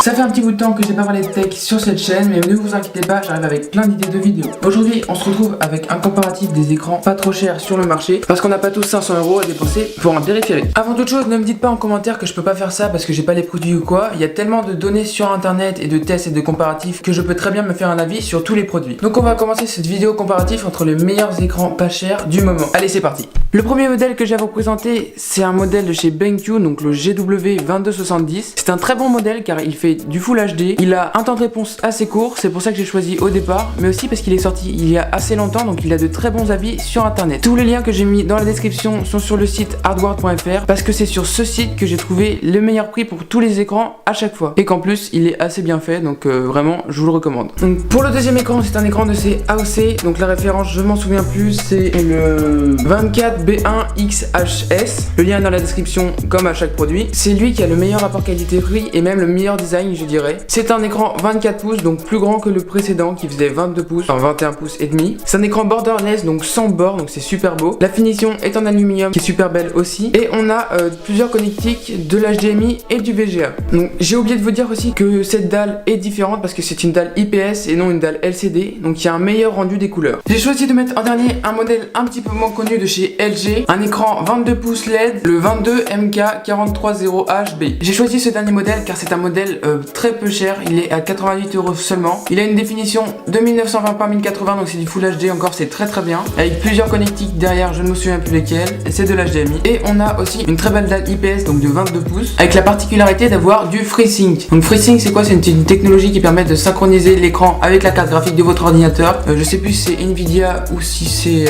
Ça fait un petit bout de temps que j'ai pas parlé de tech sur cette chaîne, mais ne vous inquiétez pas, j'arrive avec plein d'idées de vidéos. Aujourd'hui, on se retrouve avec un comparatif des écrans pas trop chers sur le marché, parce qu'on n'a pas tous 500 € à dépenser pour un périphérique. Avant toute chose, ne me dites pas en commentaire que je peux pas faire ça parce que j'ai pas les produits ou quoi. Il y a tellement de données sur internet et de tests et de comparatifs que je peux très bien me faire un avis sur tous les produits. Donc on va commencer cette vidéo comparatif entre les meilleurs écrans pas chers du moment. Allez, c'est parti. Le premier modèle que j'ai à vous présenter, c'est un modèle de chez BenQ, donc le GW2270. C'est un très bon modèle car il fait du Full HD, il a un temps de réponse assez court, c'est pour ça que j'ai choisi au départ, mais aussi parce qu'il est sorti il y a assez longtemps, donc il a de très bons avis sur internet. Tous les liens que j'ai mis dans la description sont sur le site hardware.fr parce que c'est sur ce site que j'ai trouvé le meilleur prix pour tous les écrans à chaque fois. Et qu'en plus il est assez bien fait, donc vraiment je vous le recommande. Donc pour le deuxième écran, c'est un écran de chez AOC, donc la référence je m'en souviens plus, c'est le 24B1XHS. Le lien est dans la description comme à chaque produit. C'est lui qui a le meilleur rapport qualité-prix et même le meilleur design, je dirais. C'est un écran 24 pouces, donc plus grand que le précédent qui faisait 22 pouces, enfin 21 pouces et demi. C'est un écran borderless, donc sans bord, donc c'est super beau. La finition est en aluminium qui est super belle aussi. Et on a plusieurs connectiques, de l'HDMI et du VGA. Donc j'ai oublié de vous dire aussi que cette dalle est différente parce que c'est une dalle IPS et non une dalle LCD, donc il y a un meilleur rendu des couleurs. J'ai choisi de mettre en dernier un modèle un petit peu moins connu de chez LG, un écran 22 pouces LED, le 22MK430HB. J'ai choisi ce dernier modèle car c'est un modèle très peu cher, il est à 88 € seulement. Il a une définition 2920 par 1080, donc c'est du Full HD, encore c'est très bien, avec plusieurs connectiques derrière, je ne me souviens plus lesquels, c'est de l'HDMI. Et on a aussi une très belle dalle IPS, donc de 22 pouces, avec la particularité d'avoir du FreeSync. Donc FreeSync c'est quoi? C'est une technologie qui permet de synchroniser l'écran avec la carte graphique de votre ordinateur. Je sais plus si c'est Nvidia ou si c'est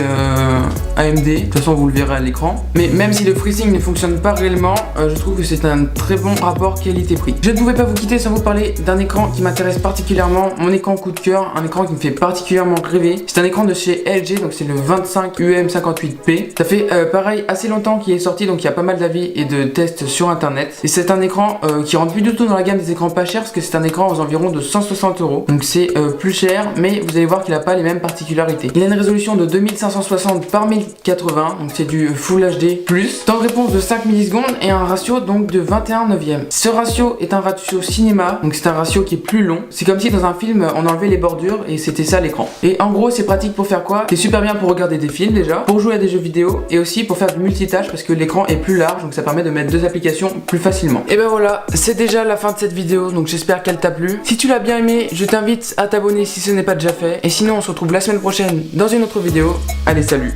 AMD, de toute façon vous le verrez à l'écran. Mais même si le FreeSync ne fonctionne pas réellement, je trouve que c'est un très bon rapport qualité-prix. Je ne pouvais pas vous quitter sans vous parler d'un écran qui m'intéresse particulièrement, mon écran coup de cœur, un écran qui me fait particulièrement rêver. C'est un écran de chez LG, donc c'est le 25UM58P. Ça fait pareil assez longtemps qu'il est sorti, donc il y a pas mal d'avis et de tests sur internet. Et c'est un écran qui rentre plus du tout dans la gamme des écrans pas chers, parce que c'est un écran aux environs de 160 €. Donc c'est plus cher, mais vous allez voir qu'il n'a pas les mêmes particularités. Il a une résolution de 2560 par 1080, donc c'est du Full HD+. Temps de réponse de 5 millisecondes et un ratio donc de 21/9. Ce ratio est un ratio cinéma, donc c'est un ratio qui est plus long. C'est comme si dans un film on enlevait les bordures et c'était ça l'écran. Et en gros c'est pratique pour faire quoi? C'est super bien pour regarder des films déjà, pour jouer à des jeux vidéo et aussi pour faire du multitâche parce que l'écran est plus large, donc ça permet de mettre deux applications plus facilement. Et ben voilà, c'est déjà la fin de cette vidéo, donc j'espère qu'elle t'a plu. Si tu l'as bien aimé, je t'invite à t'abonner si ce n'est pas déjà fait. Et sinon on se retrouve la semaine prochaine dans une autre vidéo. Allez, salut!